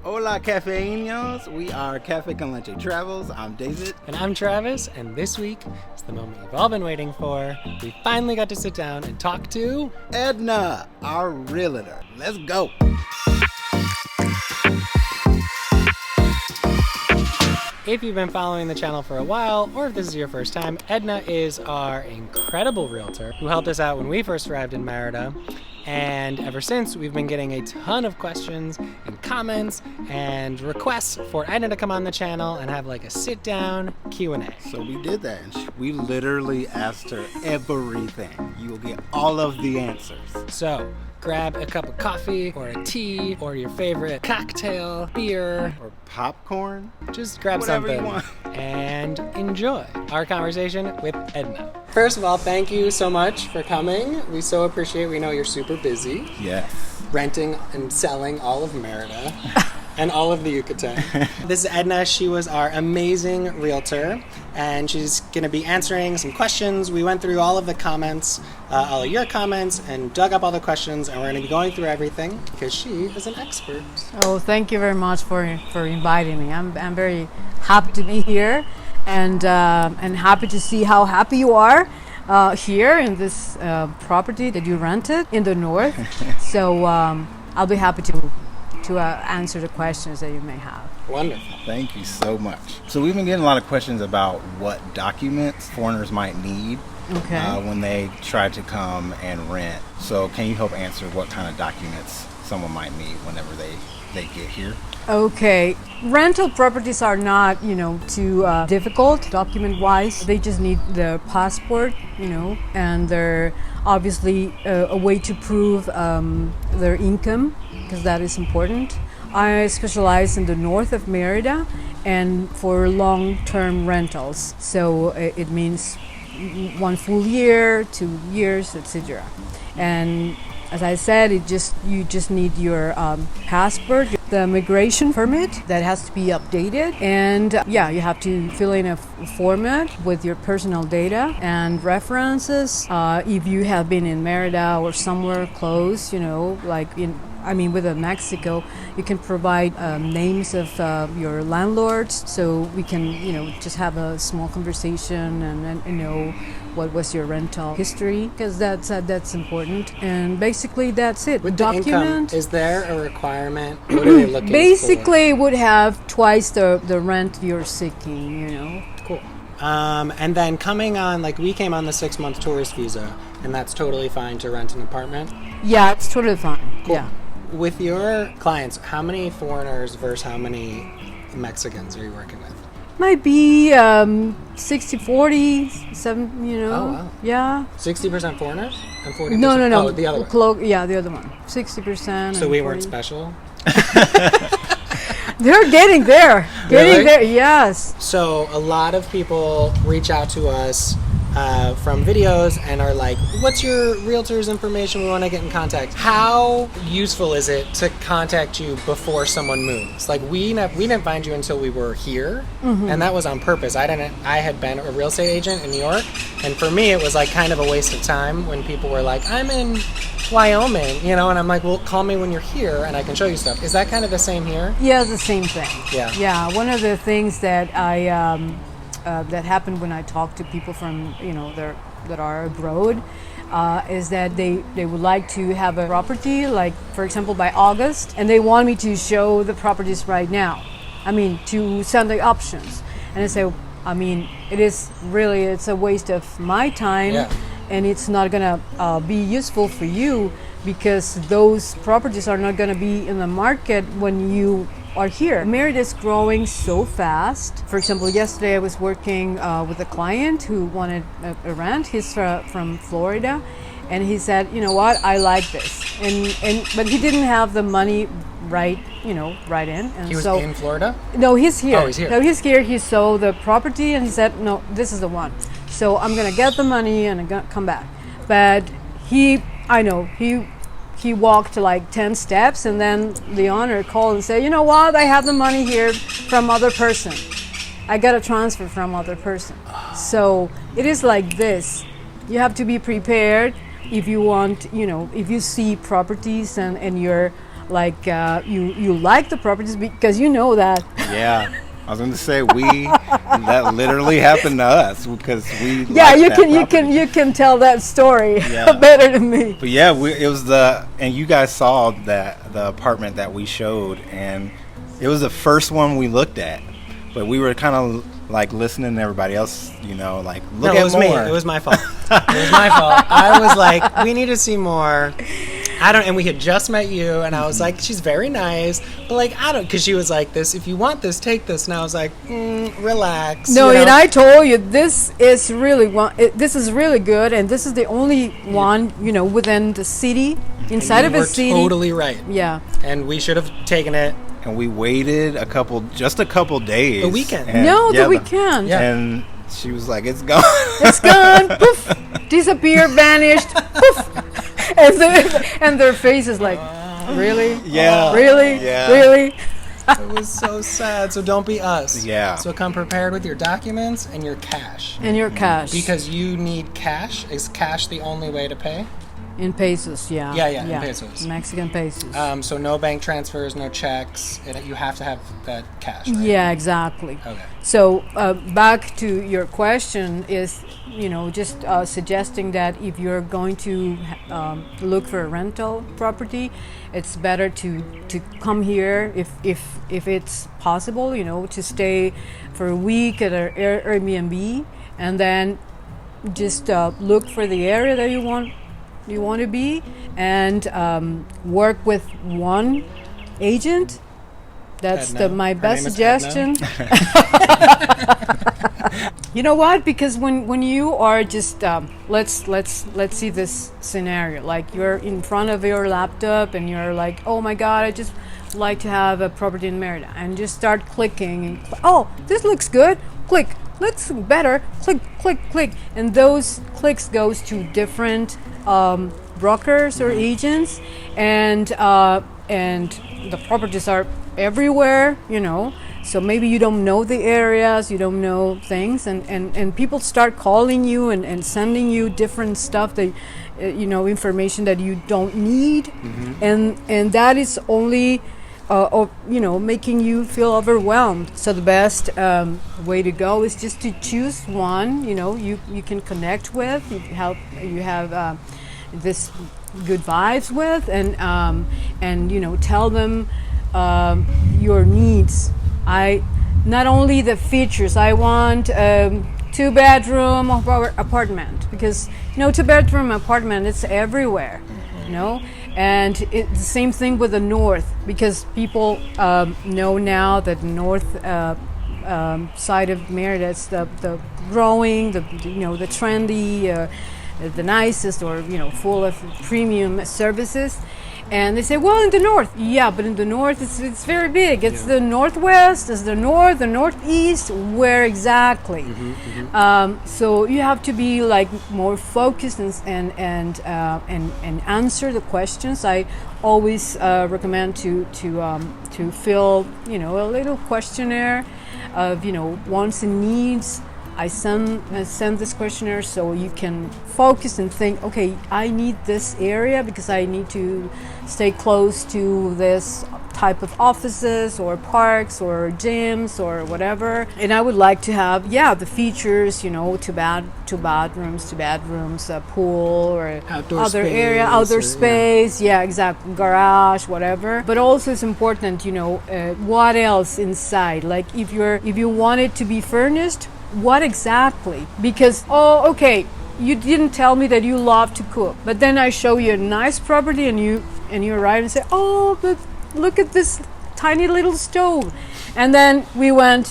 Hola, cafeínos. We are Cafe con Leche Travels. I'm David. And I'm Travis, and this week is the moment you've all been waiting for. We finally got to sit down and talk to Edna, our realtor. Let's go. If you've been following the channel for a while, or if this is your first time, Edna is our incredible realtor who helped us out when we first arrived in Merida. And ever since, we've been getting a ton of questions and comments and requests for Edna to come on the channel and have like a sit-down Q&A. So we did that, and we literally asked her everything. You will get all of the answers. So grab a cup of coffee or a tea or your favorite cocktail, beer, Or popcorn. just grab Whatever you something want. and enjoy our conversation with Edna. First of all, thank you so much for coming. We so appreciate. We know you're super busy Yes. renting and selling all of Merida and all of the Yucatan. This is Edna. She was our amazing realtor, and she's going to be answering some questions. We went through all of the comments, all of your comments, and dug up all the questions, and we're going to be going through everything because she is an expert. Oh, thank you very much for inviting me. I'm very happy to be here, and happy to see how happy you are here in this property that you rented in the north. So I'll be happy to answer the questions that you may have. Wonderful. Thank you so much. So we've been getting a lot of questions about what documents foreigners might need when they try to come and rent. So can you help answer what kind of documents someone might need whenever they get here? Okay, rental properties are not, too difficult document-wise. They just need the passport, and they're obviously a way to prove their income, because that is important. I specialize in the north of Merida and for long-term rentals. So it means 1 full year, 2 years, etc. And as I said, you just need your passport, the immigration permit that has to be updated, and you have to fill in a format with your personal data and references. If you have been in Merida or somewhere close, with Mexico, you can provide names of your landlords, so we can, just have a small conversation and know what was your rental history, because that's important. And basically, that's it. With document. the income, is there a requirement? What are they looking Basically, would have twice the rent you're seeking. Cool. And then coming on, we came on the 6-month tourist visa, and that's totally fine to rent an apartment? Yeah, it's totally fine. Cool. Yeah. With your clients, how many foreigners versus how many Mexicans are you working with? Might be 60-40, 7, Oh, wow. Yeah. 60% foreigners and 40%? No. Oh, the other one. The other one. 60%. So we weren't special? They're getting there. Really? There, yes. So a lot of people reach out to us from videos and are like, what's your realtor's information? We want to get in contact. How useful is it to contact you before someone moves? We didn't find you until we were here, and that was on purpose. I had been a real estate agent in New York, and for me it was kind of a waste of time when people were like, I'm in Wyoming, and I'm like, well, call me when you're here and I can show you stuff. Is that kind of the same here? Yeah, the same thing. Yeah. One of the things that that happened when I talk to people from that are abroad is that they would like to have a property, for example by August, and they want me to show the properties right now. To send the options, and I say, it's a waste of my time, and it's not gonna be useful for you, because those properties are not gonna be in the market when you are here. Merida is growing so fast. For example, yesterday I was working with a client who wanted a rent. He's from Florida, and he said, you know what, I like this, but he didn't have the money right in. And he was in Florida? No, he's here. Oh, he's here. No, he's here. He saw the property and he said, no, this is the one. So I'm gonna get the money and I'm gonna come back. But he walked 10 steps, and then the owner called and said, you know what, I have the money here from other person. I got a transfer from other person. So it is like this. You have to be prepared if you want, if you see properties and you're like you like the properties because you know that. Yeah. I was going to say that literally happened to us because we Yeah, liked you can tell that story Yeah. better than me. But yeah, it was and you guys saw the apartment that we showed, and it was the first one we looked at. But we were kind of like listening to everybody else, like look at more. It was my fault. It was my fault. I was like, we need to see more. And we had just met you, and I was like, she's very nice, but like, because she was like this, if you want this, take this, and I was like, relax. No, and I told you, this is really good, and this is the only one, within the city, inside of a city. Totally right. Yeah. And we should have taken it. And we waited just a couple days. The weekend. The weekend. Yeah. And she was like, it's gone. It's gone. Poof. Disappeared, vanished. Poof. And their face is like, really? Yeah. Really? Yeah. Really? It was so sad. So don't be us. Yeah. So come prepared with your documents and your cash. And your cash. Because you need cash. Is cash the only way to pay? In pesos, yeah. Yeah, in pesos. Mexican pesos. So no bank transfers, no checks. You have to have that cash, right? Yeah, exactly. Okay. So back to your question is, just suggesting that if you're going to look for a rental property, it's better to come here if it's possible, to stay for a week at an Airbnb, and then just look for the area that you want to be, and work with one agent. That's my best suggestion. You know what? Because when you are just let's see this scenario. Like you're in front of your laptop and you're like, oh my God, I just like to have a property in Merida, and just start clicking. And oh, this looks good. Click. Looks better. Click, click, click, and those clicks goes to different brokers or agents, and the properties are everywhere, so maybe you don't know the areas, you don't know things, and people start calling you and sending you different stuff that information that you don't need, and that is only making you feel overwhelmed. So the best way to go is just to choose one you can connect with, you have this good vibes with, and tell them your needs. Not only the features. I want 2-bedroom apartment, because 2-bedroom apartment, it's everywhere, and it's the same thing with the north, because people know now that the north side of Merida is the growing, the trendy, the nicest, or full of premium services. And they say, well, in the north, yeah, but in the north it's very big. It's the northwest, it's the north, the northeast. Where exactly? So you have to be like more focused and answer the questions. I always recommend to fill a little questionnaire of wants and needs. I send this questionnaire so you can focus and think, okay, I need this area because I need to stay close to this type of offices or parks or gyms or whatever. And I would like to have, the features, two bedrooms, a pool or outdoor space, exactly, garage, whatever. But also it's important, what else inside? Like if you want it to be furnished, what exactly? Because, okay, you didn't tell me that you love to cook, but then I show you a nice property and you arrive and say, oh, but look at this tiny little stove. And then we went,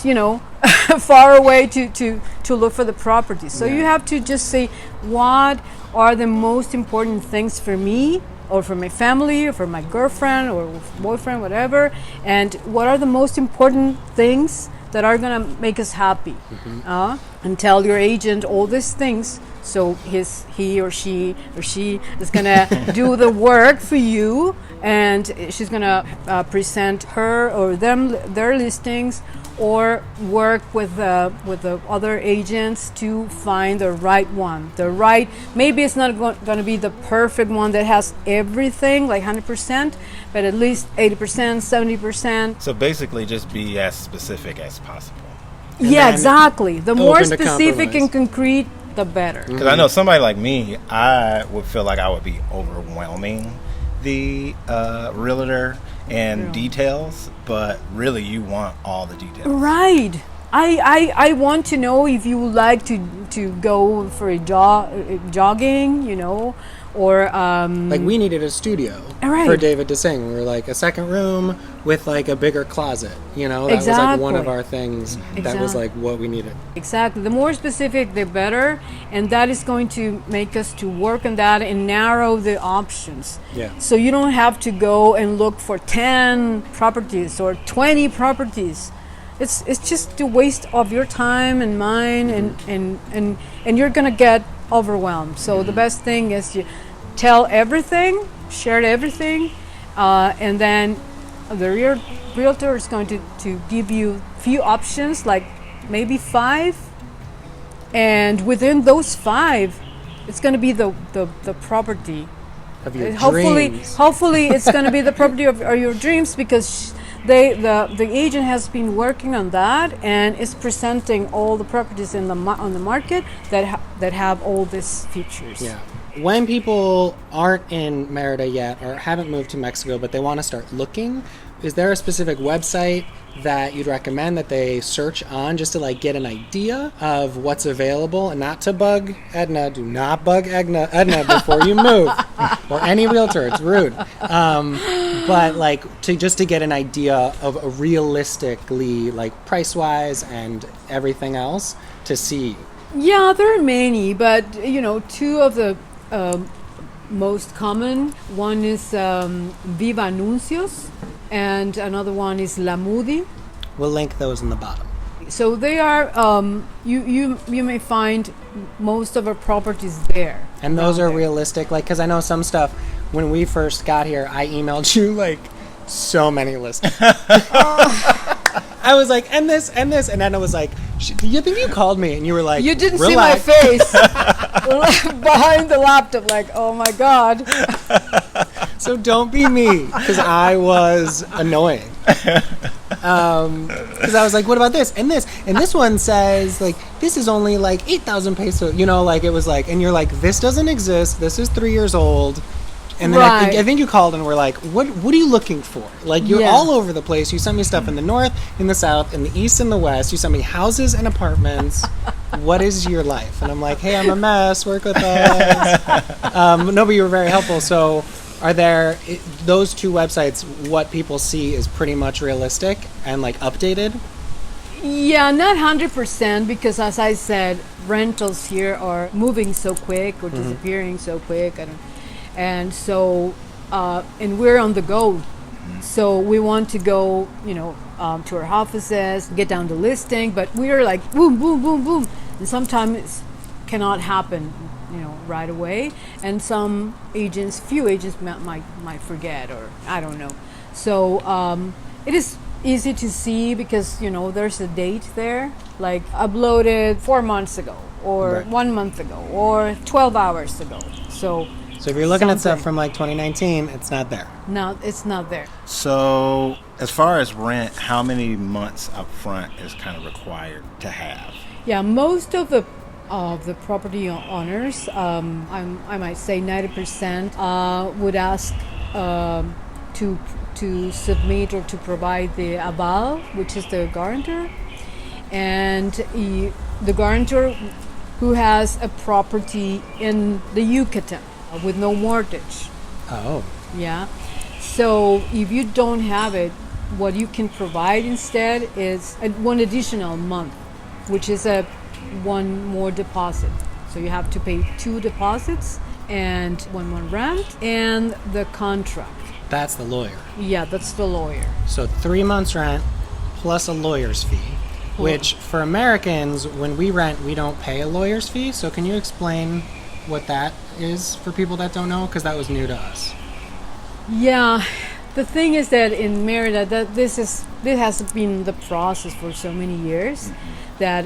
far away to look for the property. So you have to just say, what are the most important things for me, or for my family, or for my girlfriend or boyfriend, whatever, and what are the most important things that are gonna make us happy, and tell your agent all these things. So he or she is gonna do the work for you, and she's gonna present her or their listings or work with the other agents to find the right one. Maybe it's not going to be the perfect one that has everything, like 100%, but at least 80%, 70%. So basically just be as specific as possible. Yeah, exactly. The more specific compromise. and concrete, the better. Because I know somebody like me, I would feel like I would be overwhelming the realtor and details, but really you want all the details. Right. I want to know if you would like to go for a jogging, or Like we needed a studio for David to sing. We were like a second room with like a bigger closet, that was like one of our things that was like what we needed. Exactly. The more specific, the better, and that is going to make us to work on that and narrow the options. Yeah. So you don't have to go and look for 10 properties or 20 properties. It's just a waste of your time and mine, and you're gonna get overwhelmed. So the best thing is you tell everything, share everything, and then the realtor is going to give you few options, like maybe 5, and within those 5, it's going to be the property Of your hopefully it's going to be the property of your dreams, because the agent has been working on that and is presenting all the properties on the market that have all these features. Yeah. When people aren't in Merida yet or haven't moved to Mexico but they want to start looking, is there a specific website that you'd recommend that they search on just to like get an idea of what's available? And not to bug Edna, do not bug Edna before you move, or any realtor, it's rude. But like to get an idea of a realistically, like price wise and everything else to see. Yeah, there are many, but 2 of the most common, one is Viva Anuncios, and another one is La Moody. We'll link those in the bottom. So they are you may find most of our properties there. And those are realistic, like, because I know some stuff when we first got here, I emailed you like so many listings. I was like, and this, and then I was like, you think you called me? And you were like, you didn't relax. see my face behind the laptop, like, oh my god. So don't be me, because I was annoying. Because I was like, what about this and this? And this one says, like, this is only like 8,000 pesos. Like it was like, and you're like, this doesn't exist. This is 3 years old. And then I think you called and were like, what are you looking for? Like, you're all over the place. You sent me stuff in the north, in the south, in the east, and the west. You sent me houses and apartments. What is your life? And I'm like, hey, I'm a mess. Work with us. No, but you were very helpful. So are there those 2 websites, what people see is pretty much realistic and like updated? Yeah, not 100%, because as I said, rentals here are moving so quick or disappearing so quick. And so, and we're on the go. So we want to go, to our offices, get down the listing, but we're like boom, boom, boom, boom. And sometimes it cannot happen, right away. And few agents might forget, or I don't know. So it is easy to see because, there's a date there, like uploaded 4 months ago, or 1 month ago, or 12 hours ago. So if you're looking at stuff from like 2019, it's not there. No, it's not there. So as far as rent, how many months up front is kind of required to have? Yeah, most of the property owners, I might say 90%, would ask to submit or to provide the aval, which is the guarantor, and the guarantor who has a property in the Yucatan with no mortgage. Oh. Yeah. So if you don't have it, what you can provide instead is one additional month, which is one more deposit. So you have to pay 2 deposits and one rent and the contract. That's the lawyer. Yeah, that's the lawyer. So 3 months rent plus a lawyer's fee, which for Americans, when we rent, we don't pay a lawyer's fee. So can you explain what that is for people that don't know? Because that was new to us. Yeah, The thing is that in Merida, that this has been the process for so many years that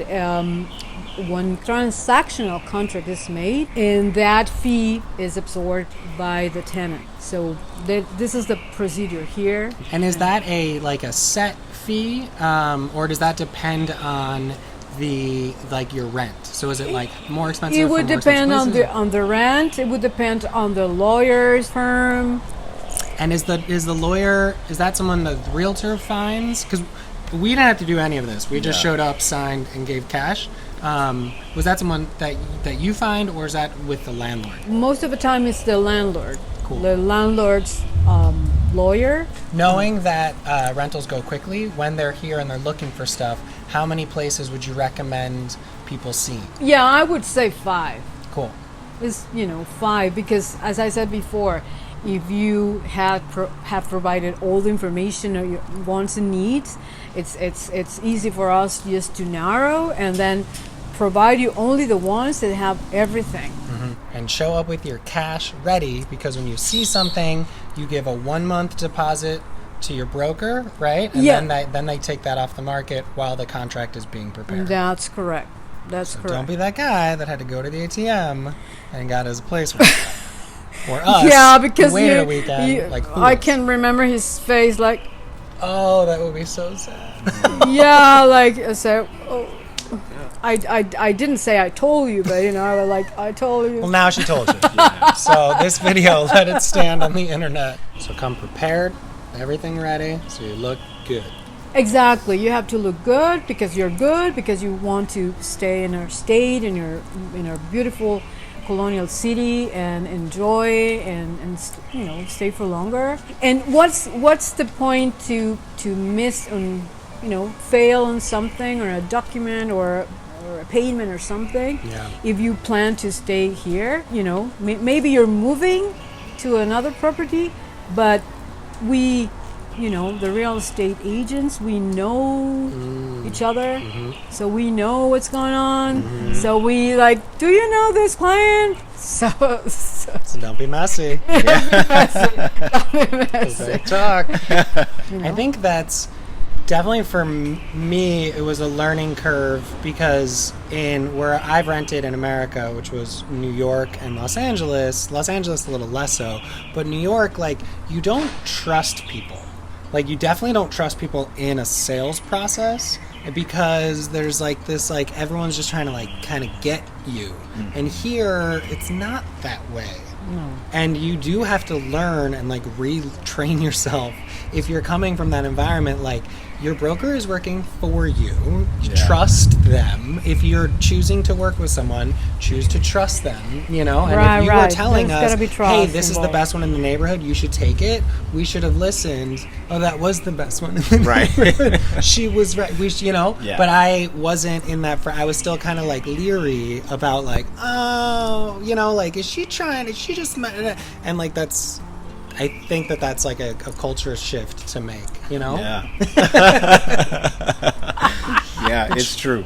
when transactional contract is made, and that fee is absorbed by the tenant. So this is the procedure here. And is that a set fee, or does that depend on your rent? So is it more expensive? It would depend on the rent. It would depend on the lawyer's firm. And is the lawyer, is that someone the realtor finds? Because we didn't have to do any of this. We just showed up, signed, and gave cash. Was that someone that you find, or is that with the landlord? Most of the time, it's the landlord. Cool. The landlord's lawyer. Knowing that rentals go quickly, when they're here and they're looking for stuff, how many places would you recommend people see? Yeah, I would say 5. Cool. It's 5 because, as I said before, if you have provided all the information or your wants and needs, it's easy for us just to narrow and then provide you only the ones that have everything. And show up with your cash ready, because when you see something, you give a 1-month deposit to your broker, right? And then they take that off the market while the contract is being prepared. That's correct. So don't be that guy that had to go to the ATM and got his place ready. Or us. Yeah, because waited a weekend. I can remember his face, oh, that would be so sad. yeah, so. Oh. I didn't say I told you, but I told you. Well, now she told you. So this video, let it stand on the internet. So come prepared, everything ready, so you look good. Exactly. You have to look good because you're good, because you want to stay in our state, in our beautiful colonial city, and enjoy and stay for longer. And what's the point to miss on fail on something, or a document, or a payment or something? If you plan to stay here, maybe you're moving to another property, but we the real estate agents, we know each other, so we know what's going on. So we do you know this client? So don't be messy. Don't be messy. Talk. I think that's definitely, for me, it was a learning curve, because in where I've rented in America, which was New York and Los Angeles a little less so, but New York, you don't trust people. You definitely don't trust people in a sales process, because there's this everyone's just trying to kind of get you. And here it's not that way. No. And you do have to learn and retrain yourself. If you're coming from that environment, your broker is working for you. Trust them. If you're choosing to work with someone, choose to trust them, And if you were telling us, hey, this is the best one in the neighborhood, you should take it, we should have listened. Oh, that was the best one in the neighborhood. She was right. But I wasn't in that. I was still kind of leery about is she trying? Is she just? And that's. I think that's a culture shift to make, Yeah. Yeah, it's true.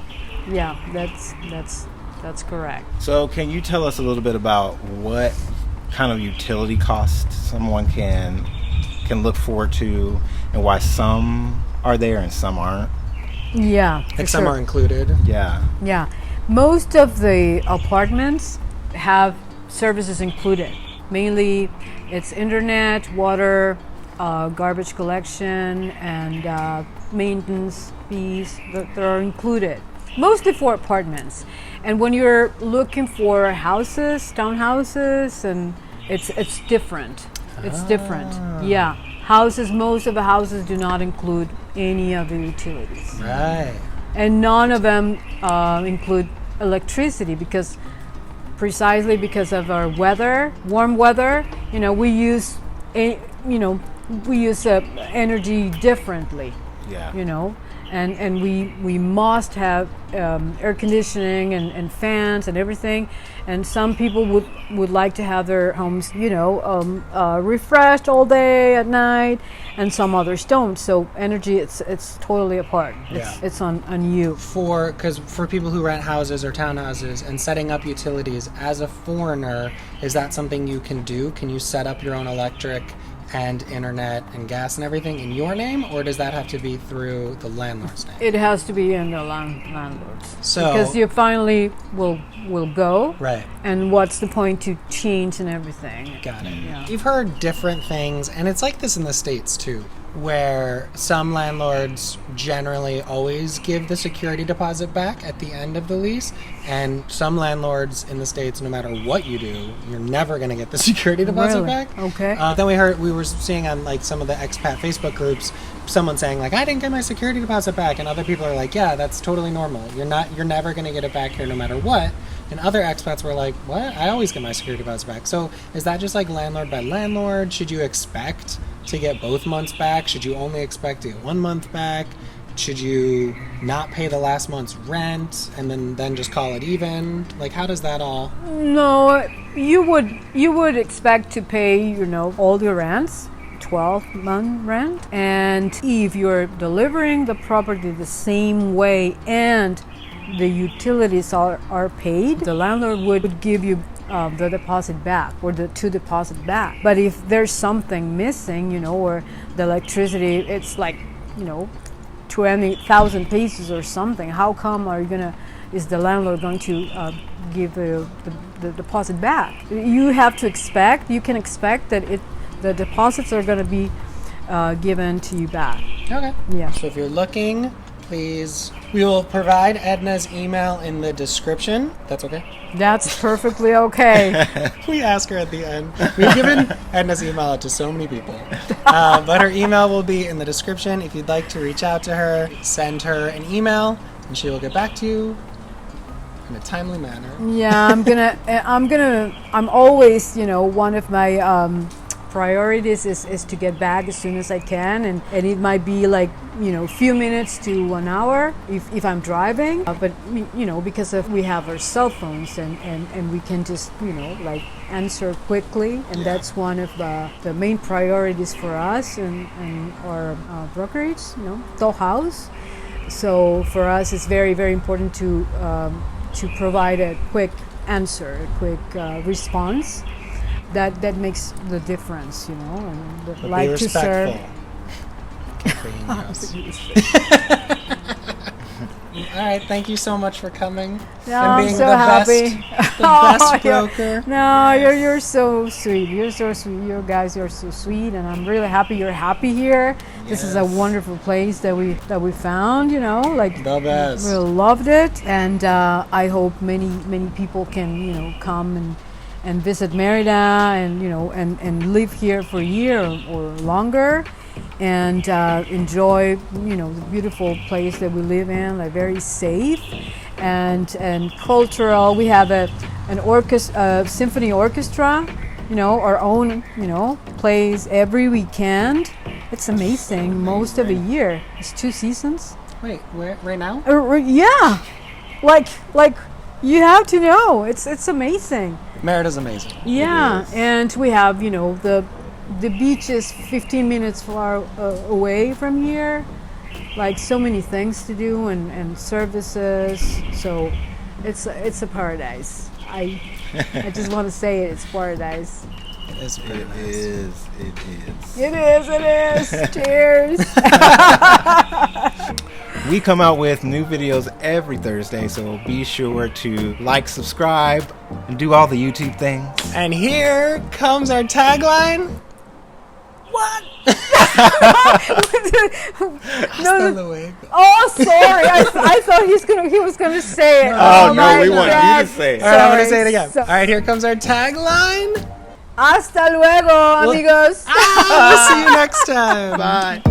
Yeah, that's correct. So can you tell us a little bit about what kind of utility costs someone can look forward to, and why some are there and some aren't? Yeah, some are included. Yeah. Most of the apartments have services included. Mainly, it's internet, water, garbage collection, and maintenance fees that are included. Mostly for apartments. And when you're looking for houses, townhouses, and it's different. It's different. Yeah. Most of the houses do not include any of the utilities. Right. And none of them include electricity, precisely because of our weather, warm weather. We use energy differently. Yeah. And we must have air conditioning and fans and everything. And some people would like to have their homes, refreshed all day at night, and some others don't. So energy, it's totally apart. It's on you. Because for people who rent houses or townhouses and setting up utilities, as a foreigner, is that something you can do? Can you set up your own electric and internet and gas and everything in your name, or does that have to be through the landlord's name? It has to be in the landlord's. So because you finally will go. Right. And what's the point to change and everything? Got it. Yeah. You've heard different things, and it's like this in the States too, where some landlords generally always give the security deposit back at the end of the lease, and some landlords in the States, no matter what you do, you're never going to get the security deposit Really? back. Okay. Then we were seeing on like some of the expat Facebook groups, someone saying like, I didn't get my security deposit back, and other people are like, yeah, that's totally normal. You're never going to get it back here no matter what. And other expats were like, what? I always get my security deposit back. So is that just like landlord by landlord? Should you expect to get both months back? Should you only expect to get 1 month back? Should you not pay the last month's rent and then just call it even? Like, how does that all? No, you would expect to pay, all your rents, 12-month rent, and if you're delivering the property the same way and the utilities are paid, the landlord would give you the deposit back, or the two deposit back. But if there's something missing, or the electricity, it's like 20,000 pesos or something, how come is the landlord going to give the deposit back? You can expect that the deposits are going to be given to you back. Okay. Yeah. So if you're looking, please, we will provide Edna's email in the description. That's okay? That's perfectly okay. We ask her at the end. We've given Edna's email out to so many people. But her email will be in the description. If you'd like to reach out to her, send her an email, and she will get back to you in a timely manner. Yeah, I'm always, one of my priorities is to get back as soon as I can, and it might be like few minutes to 1 hour if I'm driving, but because we have our cell phones and we can just like answer quickly, and that's one of the main priorities for us and our brokerage, Toll House. So for us it's very, very important to provide a quick answer, a quick response. That makes the difference, and But like be to serve. All right, thank you so much for coming Yeah, and I'm being so the happy. best broker. No, Yes. you're so sweet. You're so sweet. You guys are so sweet, and I'm really happy you're happy here. This is a wonderful place that we found. Like The best. we loved it, and I hope many people can come and visit Merida and live here for a year or longer, and enjoy the beautiful place that we live in, like very safe and cultural. We have an orchestra, symphony orchestra, our own plays every weekend. It's amazing. Most of the year. It's 2 seasons. Wait, where right now? Yeah, like you have to know. It's amazing. Merida's amazing. Yeah, and we have the beach is 15 minutes far away from here. Like so many things to do and services. So it's a paradise. I just want to say it's paradise. It's pretty nice. It is. Cheers. We come out with new videos every Thursday, so be sure to like, subscribe, and do all the YouTube things. And here comes our tagline. What? No. Luego. Oh, sorry. I thought he was gonna say it. Oh, no, my we want you God. to say it. All right, I'm going to say it Sorry. again. All right, here comes our tagline. Hasta luego, amigos. We'll see you next time. Bye.